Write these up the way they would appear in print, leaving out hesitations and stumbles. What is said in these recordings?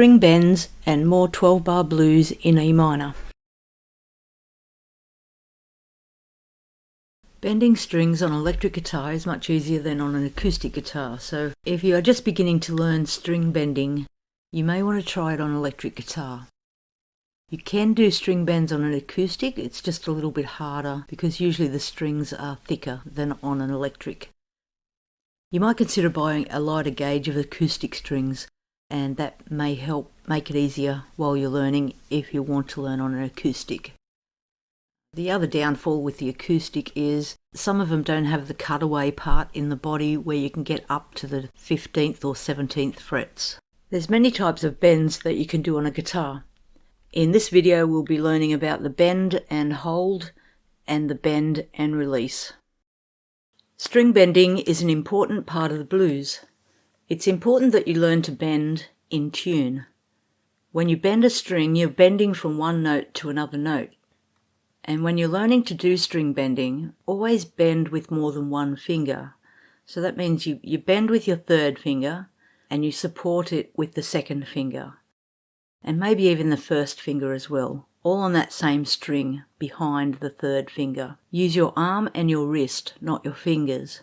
string bends and more 12-bar blues in E minor. Bending strings on an electric guitar is much easier than on an acoustic guitar, so if you are just beginning to learn string bending, you may want to try it on an electric guitar. You can do string bends on an acoustic, it's just a little bit harder because usually the strings are thicker than on an electric. You might consider buying a lighter gauge of acoustic strings, and that may help make it easier while you're learning if you want to learn on an acoustic. The other downfall with the acoustic is some of them don't have the cutaway part in the body where you can get up to the 15th or 17th frets. There's many types of bends that you can do on a guitar. In this video we'll be learning about the bend and hold and the bend and release. String bending is an important part of the blues. It's important that you learn to bend in tune. When you bend a string, you're bending from one note to another note. And when you're learning to do string bending, always bend with more than one finger. So that means you bend with your third finger and you support it with the second finger. And maybe even the first finger as well, all on that same string behind the third finger. Use your arm and your wrist, not your fingers.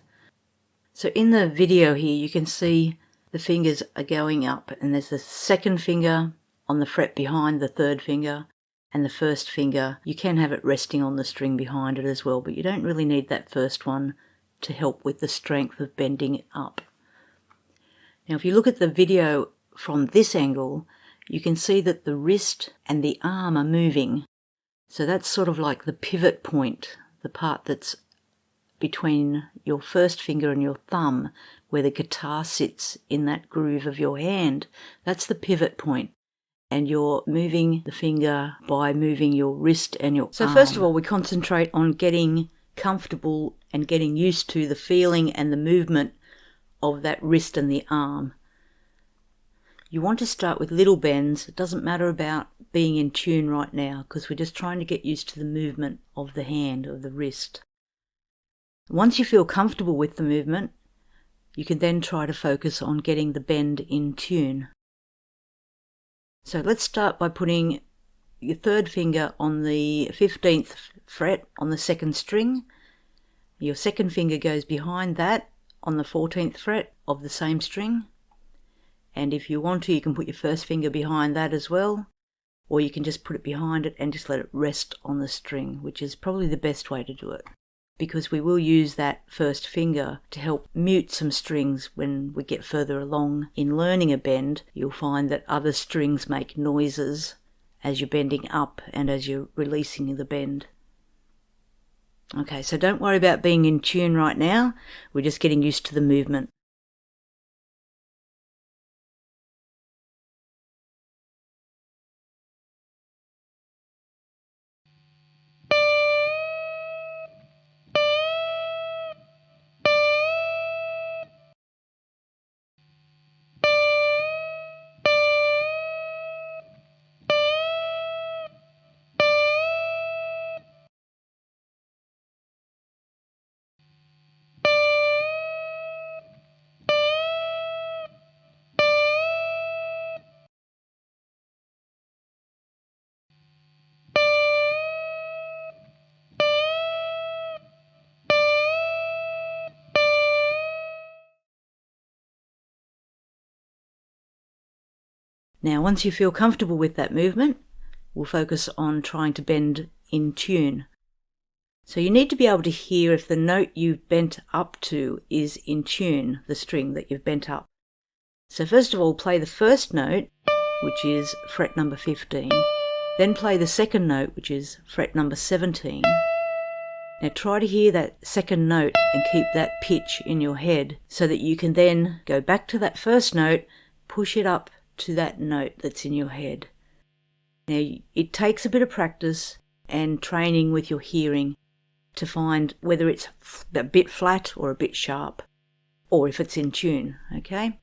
So in the video here you can see the fingers are going up and there's the second finger on the fret behind the third finger. And the first finger, you can have it resting on the string behind it as well, but you don't really need that first one to help with the strength of bending it up. Now if you look at the video from this angle, you can see that the wrist and the arm are moving. So that's sort of like the pivot point, the part that's between your first finger and your thumb, where the guitar sits in that groove of your hand. That's the pivot point. And you're moving the finger by moving your wrist and your arm. So first of all, we concentrate on getting comfortable and getting used to the feeling and the movement of that wrist and the arm. You want to start with little bends. It doesn't matter about being in tune right now because we're just trying to get used to the movement of the hand, of the wrist. Once you feel comfortable with the movement, you can then try to focus on getting the bend in tune. So let's start by putting your third finger on the 15th fret on the second string. Your second finger goes behind that on the 14th fret of the same string. And if you want to, you can put your first finger behind that as well. Or you can just put it behind it and just let it rest on the string, which is probably the best way to do it. Because we will use that first finger to help mute some strings when we get further along in learning a bend. You'll find that other strings make noises as you're bending up and as you're releasing the bend. Okay, so don't worry about being in tune right now. We're just getting used to the movement. Now, once you feel comfortable with that movement, we'll focus on trying to bend in tune. So you need to be able to hear if the note you've bent up to is in tune, the string that you've bent up. So first of all, play the first note, which is fret number 15. Then play the second note, which is fret number 17. Now try to hear that second note and keep that pitch in your head so that you can then go back to that first note, push it up to that note that's in your head. Now it takes a bit of practice and training with your hearing to find whether it's a bit flat or a bit sharp, or if it's in tune, okay?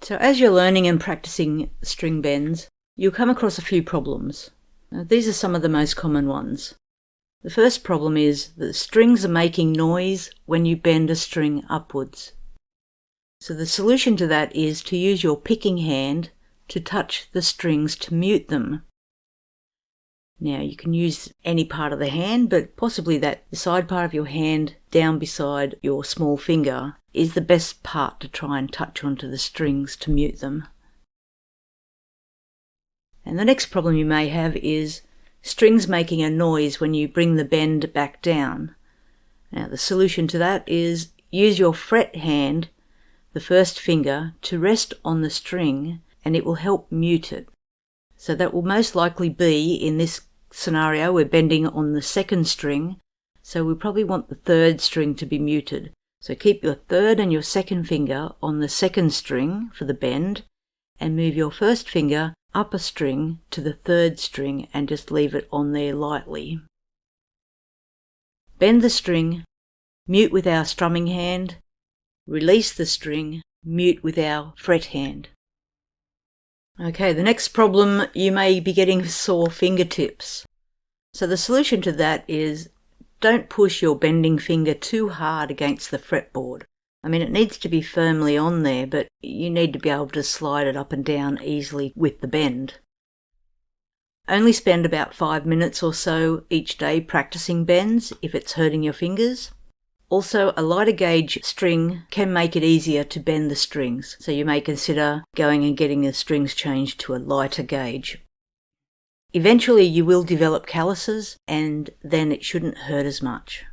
So as you're learning and practicing string bends, you'll come across a few problems. Now, these are some of the most common ones. The first problem is that the strings are making noise when you bend a string upwards. So the solution to that is to use your picking hand to touch the strings to mute them. Now you can use any part of the hand, but possibly the side part of your hand down beside your small finger is the best part to try and touch onto the strings to mute them. And the next problem you may have is strings making a noise when you bring the bend back down. Now the solution to that is use your fret hand, the first finger, to rest on the string, and it will help mute it. So that will most likely be, in this scenario, we're bending on the second string, so we probably want the third string to be muted. So keep your third and your second finger on the second string for the bend, and move your first finger up a string to the third string and just leave it on there lightly. Bend the string, mute with our strumming hand, release the string, mute with our fret hand. Okay, the next problem, you may be getting sore fingertips. So the solution to that is don't push your bending finger too hard against the fretboard. I mean, it needs to be firmly on there, but you need to be able to slide it up and down easily with the bend. Only spend about 5 minutes or so each day practicing bends if it's hurting your fingers. Also, a lighter gauge string can make it easier to bend the strings, so you may consider going and getting the strings changed to a lighter gauge. Eventually you will develop calluses, and then it shouldn't hurt as much.